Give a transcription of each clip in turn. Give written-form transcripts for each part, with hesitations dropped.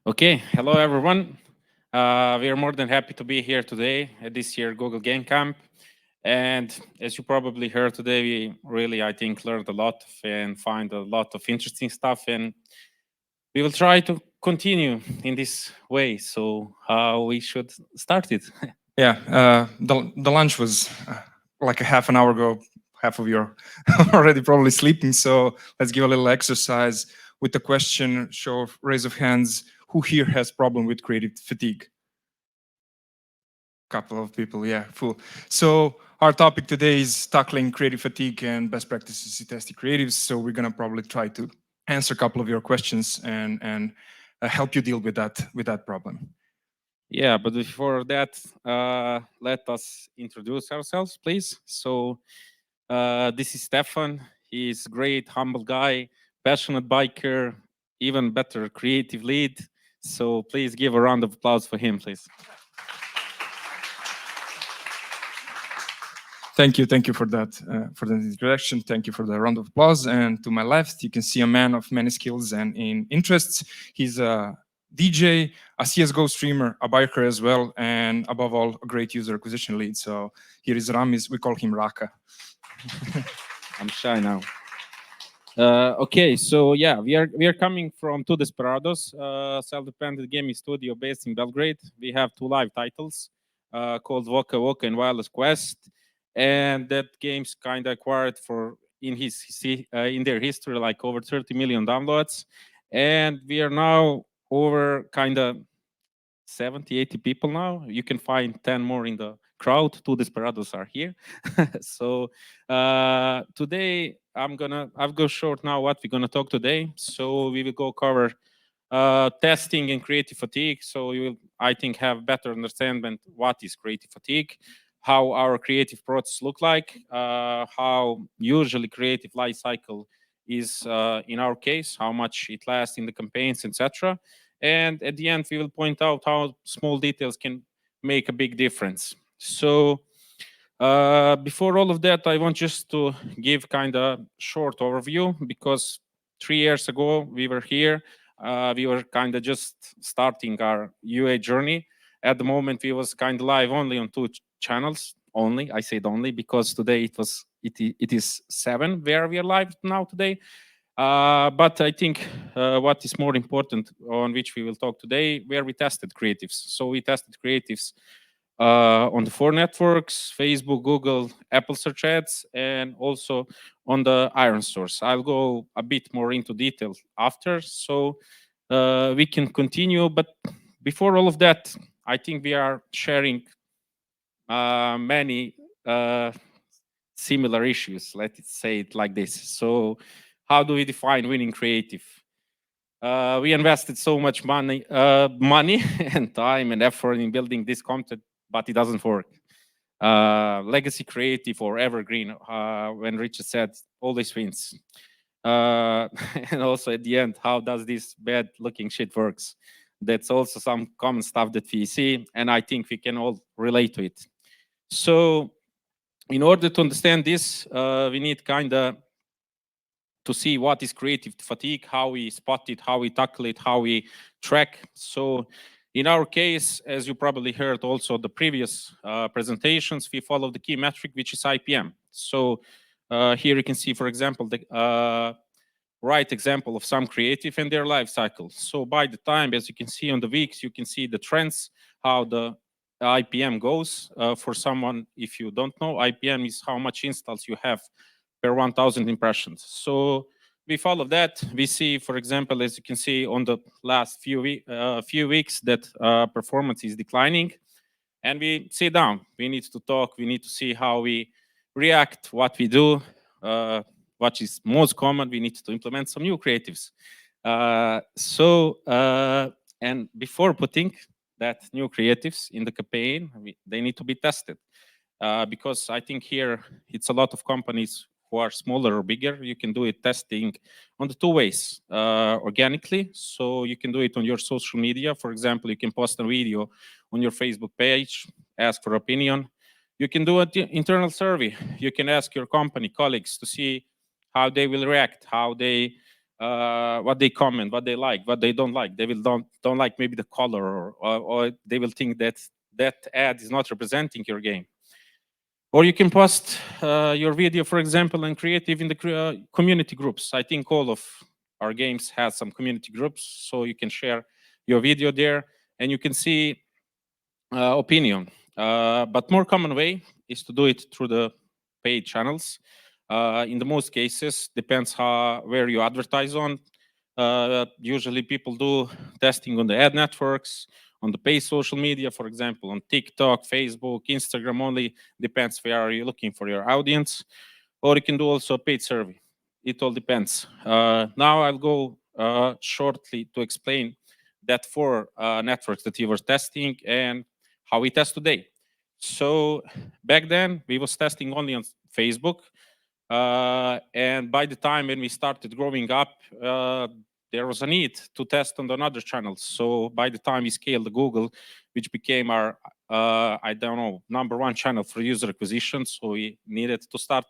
Okay, hello everyone. We are more than happy to be here today at this year Google GameCamp. And as you probably heard today, we really, I think, learned a lot and find a lot of interesting stuff. And we will try to continue in this way. So we should start it. Yeah, the lunch was like a half an hour ago. Half of you are already probably sleeping, so let's give a little exercise with the question. Raise of hands. Who here has problem with creative fatigue? Couple of people, yeah, full. So our topic today is tackling creative fatigue and best practices in testing creatives. So we're gonna probably try to answer a couple of your questions and help you deal with that problem. Yeah, but before that, let us introduce ourselves, please. So this is Stefan. He's great, humble guy, passionate biker, even better creative lead. So please give a round of applause for him, please. Thank you for that introduction. Thank you for the round of applause. And to my left, you can see a man of many skills and in interests. He's a DJ, a CS:GO streamer, a biker as well, and above all, a great user acquisition lead. So here is Ramiz. We call him Raka. I'm shy now. Okay, so yeah, we are coming from two Desperados, self-dependent gaming studio based in Belgrade. We have two live titles called Voka Voka and Wireless Quest, and that game's kind of acquired for in their history like over 30 million downloads, and we are now over kind of 70, 80 people now. You can find 10 more in the crowd. Two Desperados are here. So today I'll go short now what we're gonna talk today. So we will go cover testing and creative fatigue. So you will, I think, have better understanding what is creative fatigue, how our creative process look like, how usually creative life cycle is in our case, how much it lasts in the campaigns, etc. And at the end, we will point out how small details can make a big difference. So before all of that, I want just to give kind of short overview because 3 years ago we were here. We were kind of just starting our UA journey. At the moment, we was kind of live only on two channels. Only I said only because today it is 7 where we are live now today. But I think what is more important on which we will talk today, where we tested creatives. So we tested creatives on the 4 networks: Facebook, Google, Apple search ads, and also on the Iron Source. I'll go a bit more into detail after, so we can continue. But before all of that, I think we are sharing many similar issues. Let's say it like this. So how do we define winning creative? We invested so much money and time and effort in building this content, but it doesn't work. Legacy creative or evergreen, when Richard said, always wins. And also at the end, how does this bad looking shit works? That's also some common stuff that we see, and I think we can all relate to it. So in order to understand this, we need kind of to see what is creative fatigue, how we spot it, how we tackle it, how we track. So in our case, as you probably heard also the previous presentations, we follow the key metric, which is IPM. So here you can see, for example, the right example of some creative and their life cycle. So by the time, as you can see on the weeks, you can see the trends, how the IPM goes. For someone, if you don't know, IPM is how much installs you have per 1,000 impressions. So we follow that. We see, for example, as you can see on the last few weeks, that performance is declining, and we sit down. We need to talk. We need to see how we react, what we do, what is most common. We need to implement some new creatives. And before putting that new creatives in the campaign, they need to be tested. Because I think here it's a lot of companies who are smaller or bigger. You can do it testing on the two ways: organically, so you can do it on your social media. For example, you can post a video on your Facebook page, ask for opinion. You can do an internal survey. You can ask your company colleagues to see how they will react, how they what they comment, what they like, what they don't like. They will don't like maybe the color, or they will think that that ad is not representing your game. Or you can post your video, for example, and creative in the community groups. I think all of our games have some community groups, so you can share your video there, and you can see opinion. But more common way is to do it through the paid channels. In the most cases, depends how where you advertise on. Usually, people do testing on the ad networks, on the paid social media, for example, on TikTok, Facebook, Instagram. Only depends where are you looking for your audience, or you can do also a paid survey. It all depends. Now I'll go shortly to explain that four networks that we were testing and how we test today. So back then we was testing only on Facebook, and by the time when we started growing up, there was a need to test on another channels. So by the time we scaled the Google, which became our I don't know #1 channel for user acquisition, so we needed to start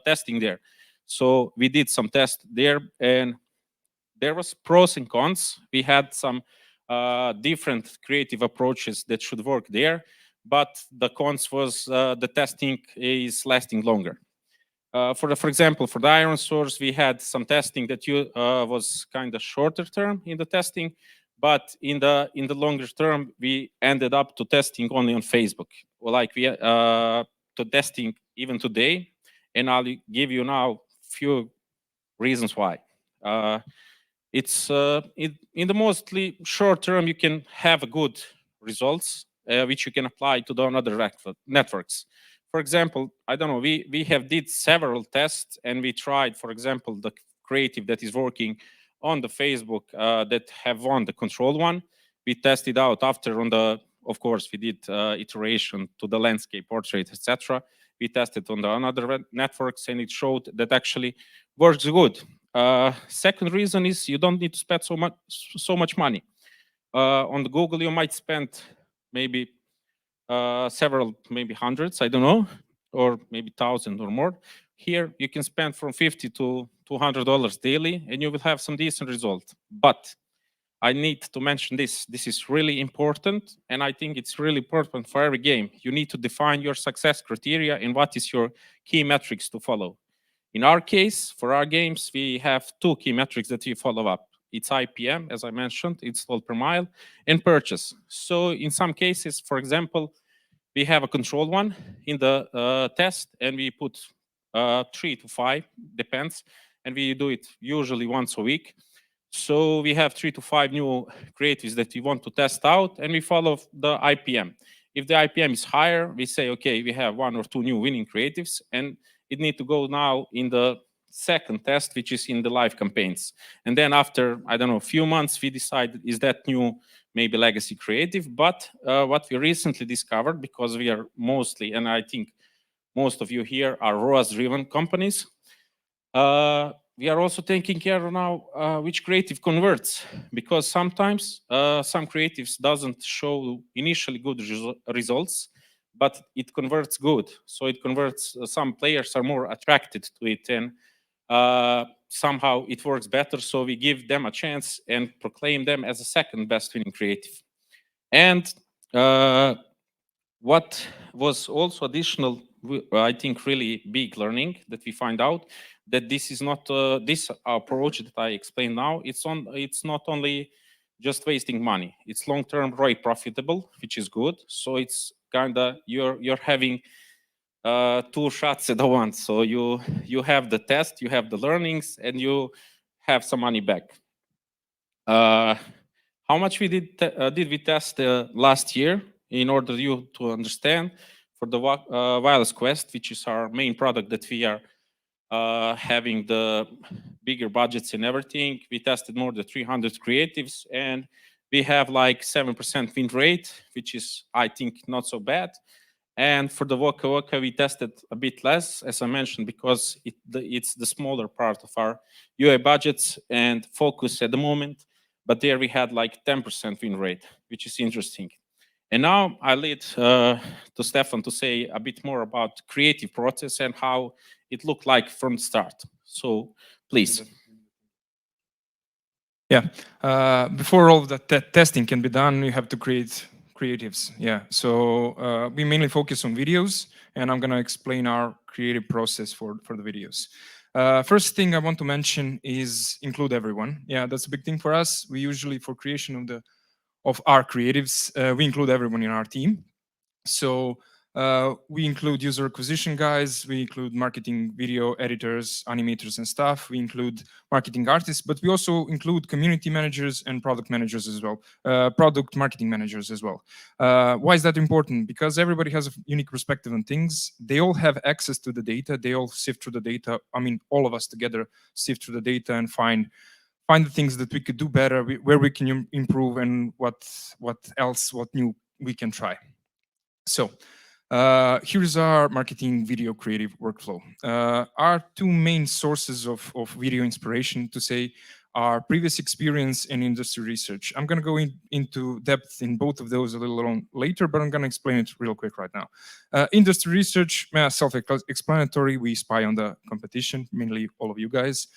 testing there. So we did some tests there, and there was pros and cons. We had some different creative approaches that should work there, but the cons was the testing is lasting longer. For example, for the iron source, we had some testing that was kind of shorter term in the testing, but in the longer term, we ended up to testing only on Facebook. Well, like we to testing even today, and I'll give you now few reasons why. It's in the mostly short term you can have a good results which you can apply to the another networks. For example, I don't know, we have did several tests and we tried, for example, the creative that is working on the Facebook that have won the control one. We tested out after on the, of course, we did iteration to the landscape portrait, etc. We tested on the another networks and it showed that actually works good. Second reason is you don't need to spend so much money. On the Google, you might spend maybe several, maybe hundreds, I don't know, or maybe thousand or more. Here, you can spend from $50 to $200 daily, and you will have some decent result. But I need to mention this. This is really important, and I think it's really important for every game. You need to define your success criteria and what is your key metrics to follow. In our case, for our games, we have two key metrics that we follow up. It's IPM, as I mentioned, install per mile, and purchase. So in some cases, for example, we have a control one in the test, and we put 3 to 5, depends, and we do it usually once a week. So we have 3 to 5 new creatives that we want to test out, and we follow the IPM. If the IPM is higher, we say, okay, we have 1 or 2 new winning creatives, and it need to go now in the second test, which is in the live campaigns. And then after, I don't know, a few months, we decide, is that new maybe legacy creative? But what we recently discovered, because we are mostly, and I think most of you here are ROAS-driven companies, we are also taking care now which creative converts, because sometimes some creatives doesn't show initially good results, but it converts good. So it converts, some players are more attracted to it, and somehow it works better. So we give them a chance and proclaim them as a second best winning creative. And what was also additional, I think, really big learning that we find out that this is not this approach that I explained now. It's not only just wasting money. It's long-term ROI profitable, which is good. So it's kind of you're having two shots at once. So you have the test, you have the learnings, and you have some money back. How much we did we test last year in order you to understand for the Wireless Quest, which is our main product that we are having the bigger budgets and everything. We tested more than 300 creatives, and we have like 7% win rate, which is, I think, not so bad. And for the Waka Waka, we tested a bit less, as I mentioned, because it's the smaller part of our UA budgets and focus at the moment. But there we had like 10% win rate, which is interesting. And now I lead to Stefan to say a bit more about creative process and how it looked like from the start. So please. Yeah. Before all of the testing can be done, you have to create creatives. Yeah. So we mainly focus on videos, and I'm gonna explain our creative process for the videos. First thing I want to mention is include everyone. Yeah, that's a big thing for us. We usually, for creation of our creatives, we include everyone in our team. So we include user acquisition guys, we include marketing video editors, animators and stuff, we include marketing artists, but we also include community managers and product managers as well, product marketing managers as well. Why is that important? Because everybody has a unique perspective on things. They all have access to the data, they all sift through the data. I mean, all of us together sift through the data and find the things that we could do better, where we can improve, and what new we can try. So here's our marketing video creative workflow. Our two main sources of video inspiration, to say, are previous experience and industry research. I'm going to go into depth in both of those a little on later, but I'm going to explain it real quick right now. Industry research, self-explanatory. We spy on the competition, mainly all of you guys.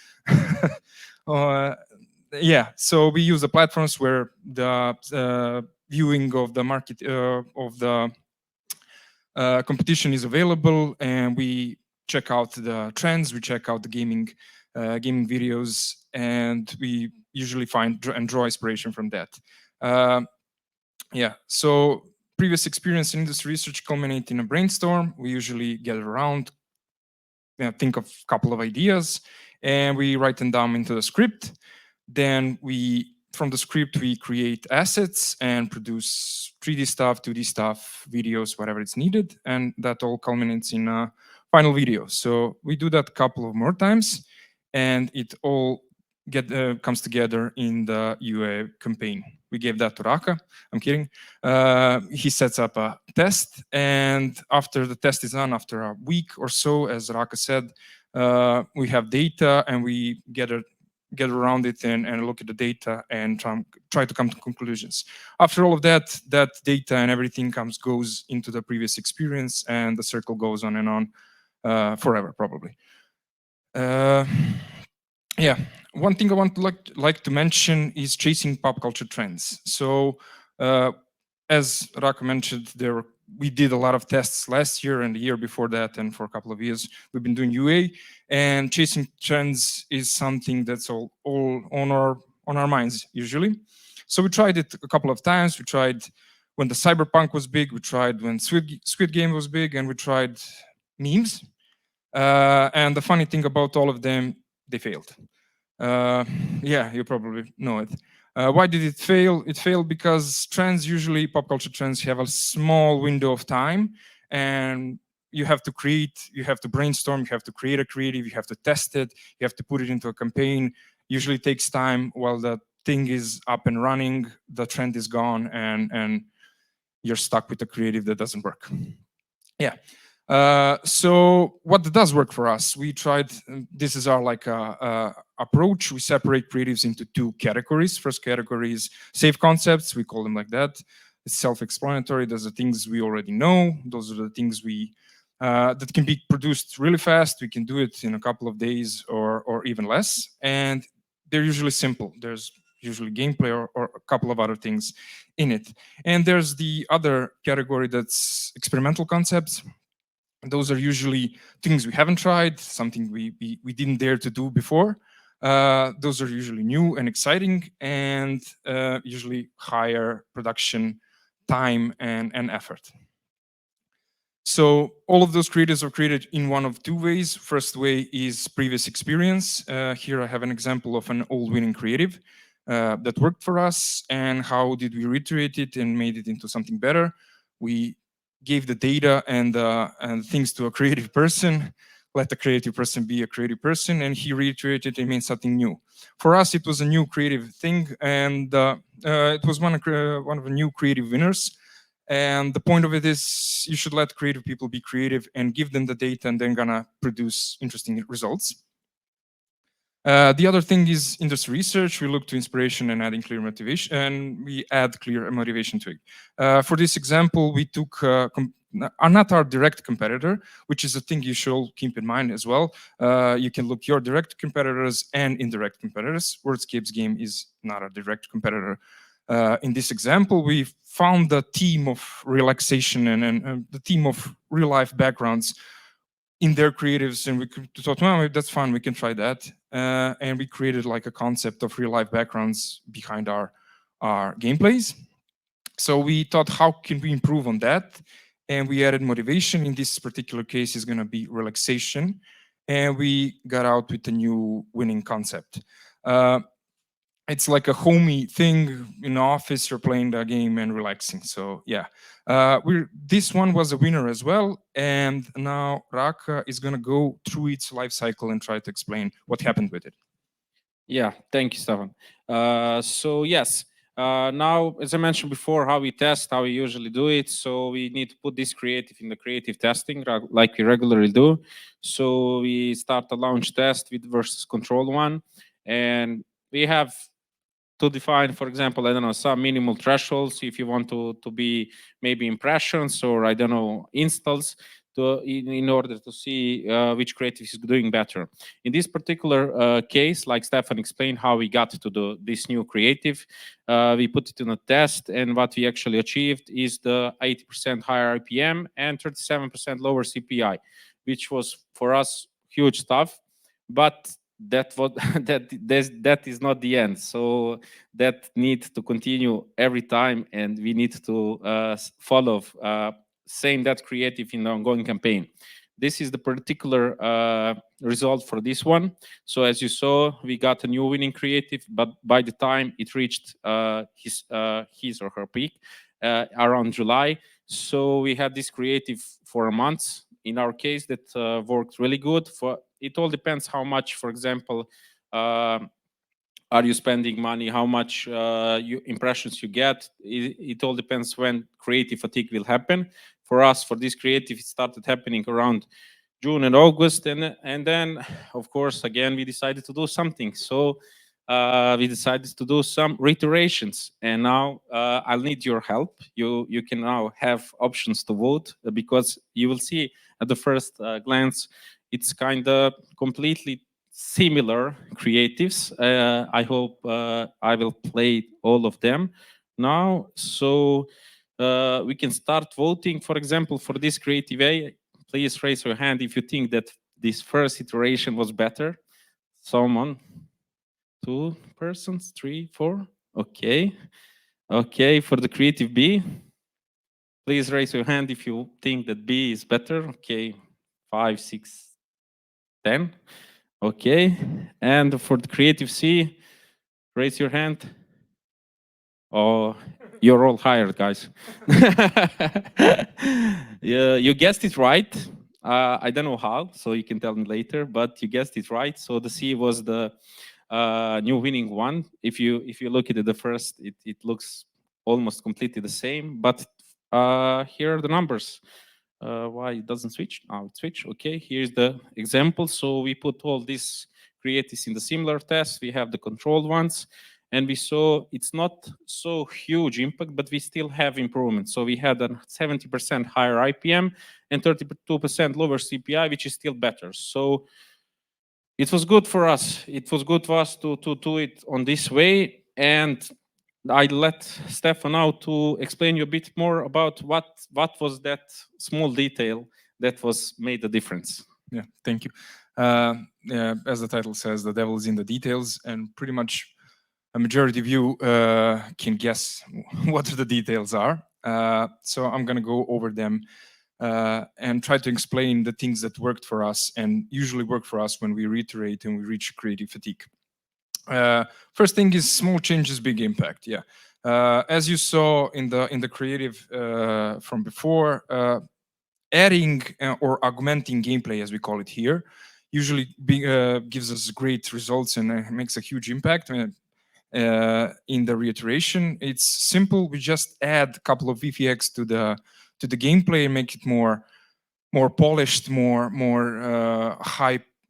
Yeah, so we use the platforms where the viewing of the market of the competition is available, and we check out the trends, we check out the gaming videos, and we usually find and draw inspiration from that. Yeah, so previous experience in industry research culminate in a brainstorm. We usually gather around, think of a couple of ideas, and we write them down into the script. Then from the script, we create assets and produce 3D stuff, 2D stuff, videos, whatever it's needed, and that all culminates in a final video. So we do that a couple of more times, and it all comes together in the UA campaign. We gave that to Raka. I'm kidding. He sets up a test, and after the test is done, after a week or so, as Raka said, we have data, and we get around it and look at the data and try to come to conclusions. After all of that data and everything goes into the previous experience, and the circle goes on and on forever, probably. Yeah, one thing I want to like to mention is chasing pop culture trends. So as Raka mentioned, we did a lot of tests last year and the year before that, and for a couple of years we've been doing UA, and chasing trends is something that's all on our minds usually. So we tried it a couple of times. We tried when the Cyberpunk was big, we tried when Squid Game was big, and we tried memes. And the funny thing about all of them, they failed. Yeah, you probably know it. Why did it fail? It failed because trends, usually pop culture trends, have a small window of time, and you have to brainstorm, you have to create a creative, you have to test it, you have to put it into a campaign. Usually it takes time. While the thing is up and running, the trend is gone, and you're stuck with a creative that doesn't work. Yeah. So what does work for us? We tried, this is our approach. We separate creatives into two categories. First category is safe concepts. We call them like that. It's self-explanatory. Those are things we already know. Those are the things that can be produced really fast. We can do it in a couple of days or even less. And they're usually simple. There's usually gameplay or a couple of other things in it. And there's the other category that's experimental concepts. Those are usually things we haven't tried, something we didn't dare to do before. Those are usually new and exciting, and usually higher production time and effort. So all of those creators are created in one of two ways. First way is previous experience. Here I have an example of an old winning creative that worked for us, and how did we reiterate it and made it into something better. We gave the data and things to a creative person, let the creative person be a creative person, and he reiterated and made something new. For us, it was a new creative thing, and it was one of the new creative winners. And the point of it is you should let creative people be creative and give them the data, and they're gonna produce interesting results. The other thing is industry research. We look to inspiration and adding clear motivation, and we add clear motivation to it. For this example, we took are not our direct competitor, which is a thing you should keep in mind as well. You can look your direct competitors and indirect competitors. Wordscape's game is not a direct competitor. In this example, we found the theme of relaxation and the theme of real life backgrounds in their creatives, and we thought, well, that's fun, we can try that. And we created like a concept of real life backgrounds behind our gameplays. So we thought, how can we improve on that? And we added motivation. In this particular case, is going to be relaxation. And we got out with a new winning concept. It's like a homey thing in the office. You're playing the game and relaxing. So yeah, this one was a winner as well. And now Raka is going to go through its life cycle and try to explain what happened with it. Yeah, thank you, Stefan. So yes, now, as I mentioned before, how we test, how we usually do it. So we need to put this creative in the creative testing, like we regularly do. So we start a launch test with versus control one, and we have to define, for example, I don't know, some minimal thresholds if you want to be maybe impressions or I don't know installs in order to see which creative is doing better. In this particular case, like Stefan explained how we got to this new creative, we put it in a test, and what we actually achieved is the 80% higher IPM and 37% lower CPI, which was for us huge stuff. But that is not the end. So that needs to continue every time, and we need to follow same that creative in the ongoing campaign. This is the particular result for this one. So as you saw, we got a new winning creative, but by the time it reached his or her peak around July, so we had this creative for a month. In our case, that worked really good. It all depends how much, for example, are you spending money, how much impressions you get. It all depends when creative fatigue will happen. For us, for this creative, it started happening around June and August, and then, of course, again, we decided to do something. So we decided to do some reiterations, and now I'll need your help. You can now have options to vote, because you will see at the first glance it's kind of completely similar creatives. I hope I will play all of them now. So we can start voting. For example, for this creative A, please raise your hand if you think that this first iteration was better. Someone? 2 persons? 3, 4? Okay. Okay, for the creative B, please raise your hand if you think that B is better. Okay, 5, 6, 10. Okay, and for the creative C, raise your hand. Oh, you're all hired, guys. Yeah, you guessed it right. I don't know how, so you can tell me later, but you guessed it right. So the C was the new winning one. If you look at it, the first, it looks almost completely the same, but here are the numbers. Why it doesn't switch? Now it switch. Okay, here's the example. So we put all these creatives in the similar test. We have the controlled ones, and we saw it's not so huge impact, but we still have improvement. So we had a 70% higher IPM and 32% lower CPI, which is still better. So it was good for us. It was good for us to do it on this way. And I let Stefan now to explain you a bit more about what was that small detail that was made the difference. Yeah, thank you. As the title says, the devil is in the details, and pretty much a majority of you can guess what the details are. So I'm going to go over them and try to explain the things that worked for us and usually work for us when we reiterate and we reach creative fatigue. First thing is small changes, big impact. Yeah, as you saw in the creative from before, adding or augmenting gameplay, as we call it here, usually gives us great results and makes a huge impact. In the reiteration, it's simple. We just add a couple of VFX to the gameplay and make it more polished, more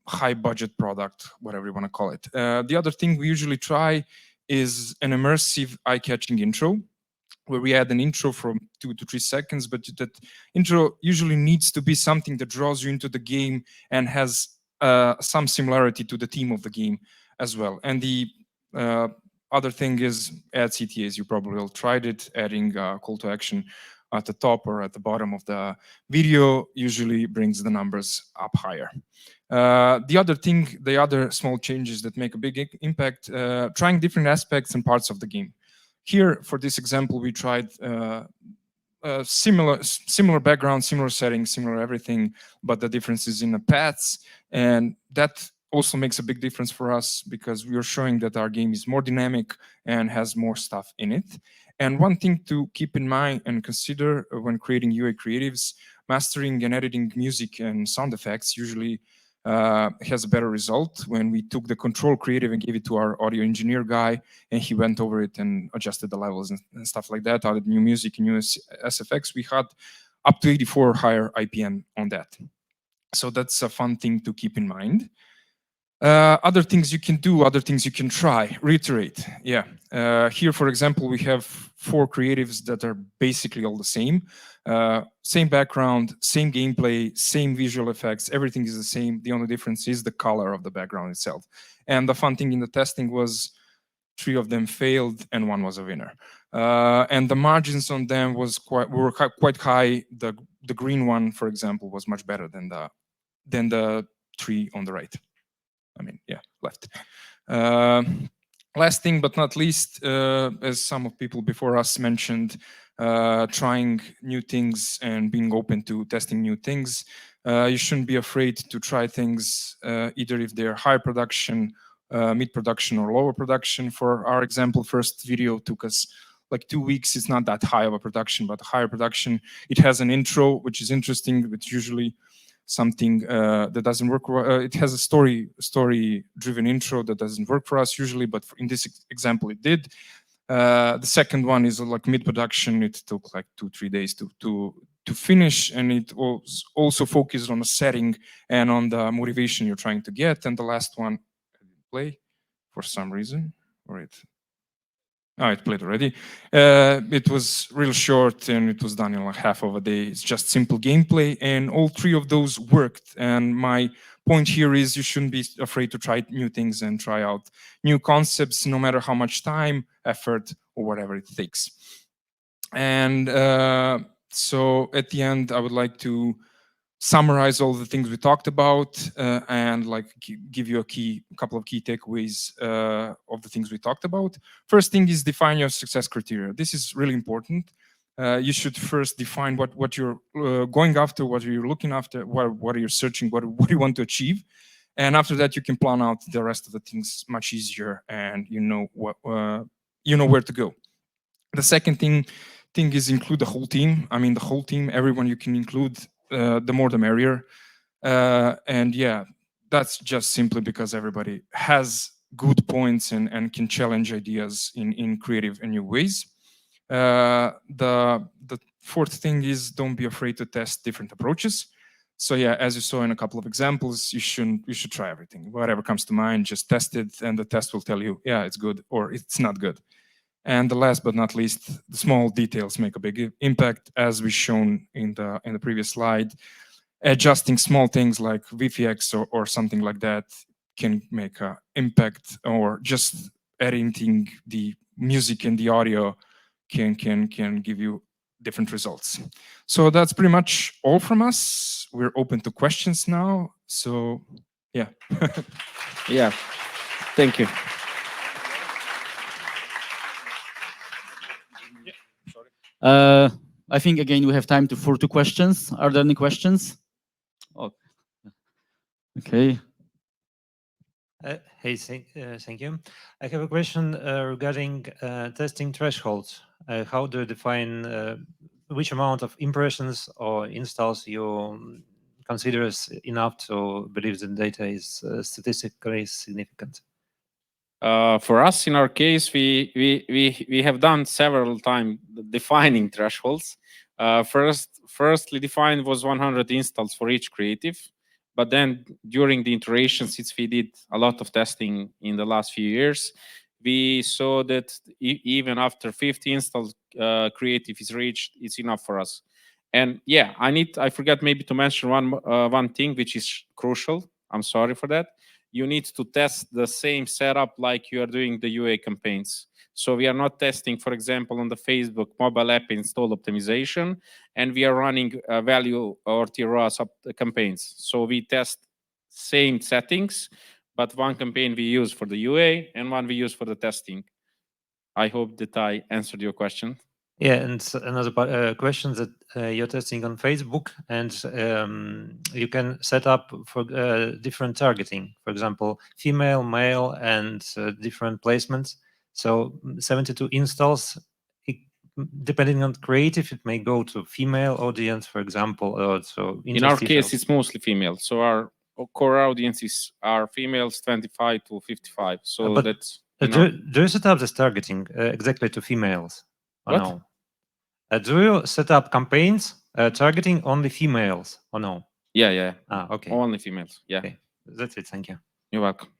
high budget product, whatever you want to call it. The other thing we usually try is an immersive eye-catching intro. where we add an intro from 2 to 3 seconds, but that intro usually needs to be something that draws you into the game and has some similarity to the theme of the game as well. And the other thing is add CTAs. You probably all tried it, adding call to action at the top or at the bottom of the video usually brings the numbers up higher. The other small changes that make a big impact, trying different aspects and parts of the game. Here, for this example, we tried similar background, similar settings, similar everything, but the difference is in the paths, and that also makes a big difference for us because we are showing that our game is more dynamic and has more stuff in it. And one thing to keep in mind and consider when creating UA creatives, mastering and editing music and sound effects usually has a better result. When we took the control creative and gave it to our audio engineer guy, and he went over it and adjusted the levels and stuff like that, added new music and new SFX, we had up to 84 higher IPM on that. So that's a fun thing to keep in mind. Other things you can do, other things you can try, reiterate. Yeah. Here, for example, we have 4 creatives that are basically all the same. Same background, same gameplay, same visual effects, everything is the same. The only difference is the color of the background itself. And the fun thing in the testing was 3 of them failed and 1 was a winner. And the margins on them were quite high. The green one, for example, was much better than the 3 on the right. I mean, yeah, left. Last thing but not least, as some of people before us mentioned, trying new things and being open to testing new things. You shouldn't be afraid to try things, either if they're high production, mid-production, or lower production. For our example, first video took us like 2 weeks. It's not that high of a production, but higher production. It has an intro, which is interesting. It's usually something that doesn't work. It has a story-driven intro that doesn't work for us usually, but in this example, it did. The second one is like mid-production. It took like 2-3 days to finish, and it was also focused on the setting and on the motivation you're trying to get. And the last one, I didn't play for some reason, or it played already. It was real short and it was done in like half of a day. It's just simple gameplay, and all 3 of those worked. And my point here is you shouldn't be afraid to try new things and try out new concepts, no matter how much time, effort, or whatever it takes. And so at the end, I would like to summarize all the things we talked about and like give you a couple of key takeaways of the things we talked about. First thing is define your success criteria. This is really important. You should first define what you're going after, what you're looking after, what are you searching, what do you want to achieve. And after that, you can plan out the rest of the things much easier, and you know where to go. The second thing is include the whole team. I mean, the whole team, everyone you can include. The more the merrier. And yeah, that's just simply because everybody has good points and can challenge ideas in creative and new ways. The fourth thing is don't be afraid to test different approaches. So yeah, as you saw in a couple of examples, you should try everything. Whatever comes to mind, just test it, and the test will tell you, yeah, it's good or it's not good. And the last but not least, the small details make a big impact, as we shown in the previous slide. Adjusting small things like VFX or something like that can make an impact, or just editing the music and the audio can give you different results. So that's pretty much all from us. We're open to questions now. So yeah. Yeah, thank you. I think again we have time for 2 questions. Are there any questions? Oh, okay. Hey, thank you. I have a question regarding testing thresholds. How do you define which amount of impressions or installs you consider as enough to believe the data is statistically significant? For us, in our case, we have done several times defining thresholds. Firstly defined was 100 installs for each creative, but then during the iterations, since we did a lot of testing in the last few years, we saw that even after 50 installs, creative is reached, it's enough for us. And yeah, I forgot maybe to mention one thing which is crucial. I'm sorry for that. You need to test the same setup like you are doing the UA campaigns. So we are not testing, for example, on the Facebook mobile app install optimization, and we are running value or TROAS campaigns. So we test same settings, but one campaign we use for the UA and one we use for the testing. I hope that I answered your question. Yeah, and another question that you're testing on Facebook, and you can set up for different targeting, for example, female, male, and different placements. So 72 installs, depending on creative, it may go to female audience, for example, or so in our case, it's mostly female. So our core audiences are females 25 to 55. So but that's do you set up this targeting exactly to females? Or What? no? Do you set up campaigns targeting only females or no? yeah. Okay. Only females. Yeah. Okay. That's it. Thank you. You're welcome.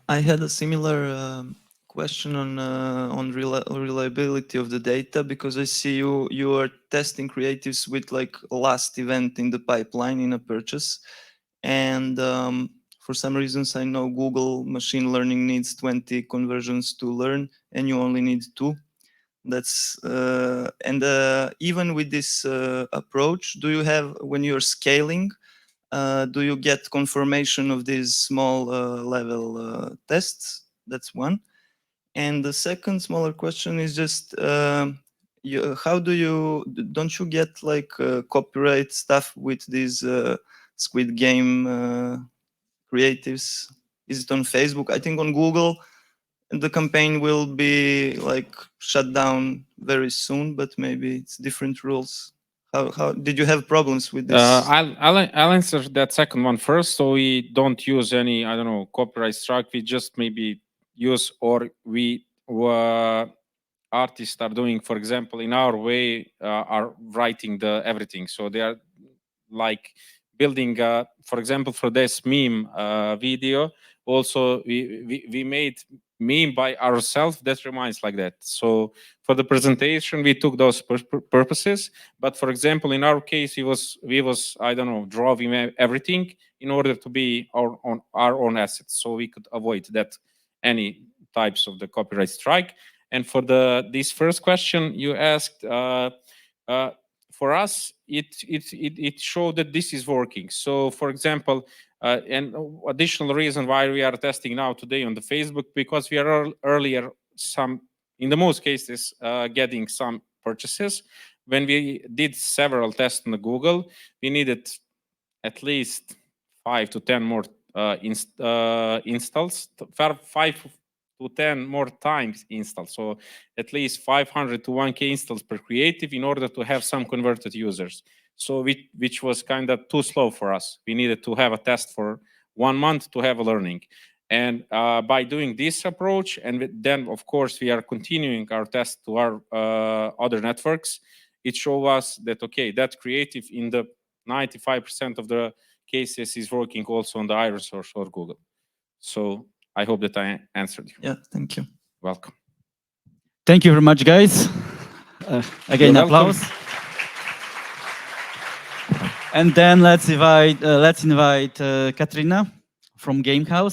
I had a similar question on reliability of the data, because I see you are testing creatives with like last event in the pipeline in a purchase, and for some reasons I know Google machine learning needs 20 conversions to learn, and you only need 2. That's and even with this approach, do you have, when you're scaling, do you get confirmation of these small level tests? That's one. And the second smaller question is just, how do you, don't you get like copyright stuff with these Squid Game creatives? Is it on Facebook? I think on Google, the campaign will be like shut down very soon, but maybe it's different rules. How did you have problems with this? I'll answer that second one first. So we don't use any, I don't know, copyright strike. We just maybe use, or we artists are doing, for example, in our way, are writing the everything. So they are like building, for example, for this meme video. Also, we made meme by ourselves that reminds like that. So for the presentation, we took those purposes. But for example, in our case, we was I don't know, drawing everything in order to be our own assets, so we could avoid that any types of the copyright strike. And for this first question you asked, for us, it showed that this is working. So for example, and additional reason why we are testing now today on the Facebook, because we are earlier in the most cases getting some purchases. When we did several tests on the Google, we needed at least 5 to 10 more installs, 5 to 10 more times install. So at least 500 to 1K installs per creative in order to have some converted users. So which was kind of too slow for us. We needed to have a test for 1 month to have a learning. And by doing this approach, and then of course we are continuing our test to our other networks, it shows us that, okay, that creative in the 95% of the cases is working also on the Iris or Google. So I hope that I answered you. Yeah, thank you. Welcome. Thank you very much, guys. Again, You're applause. welcome. And then let's invite Katrina from Gamehouse.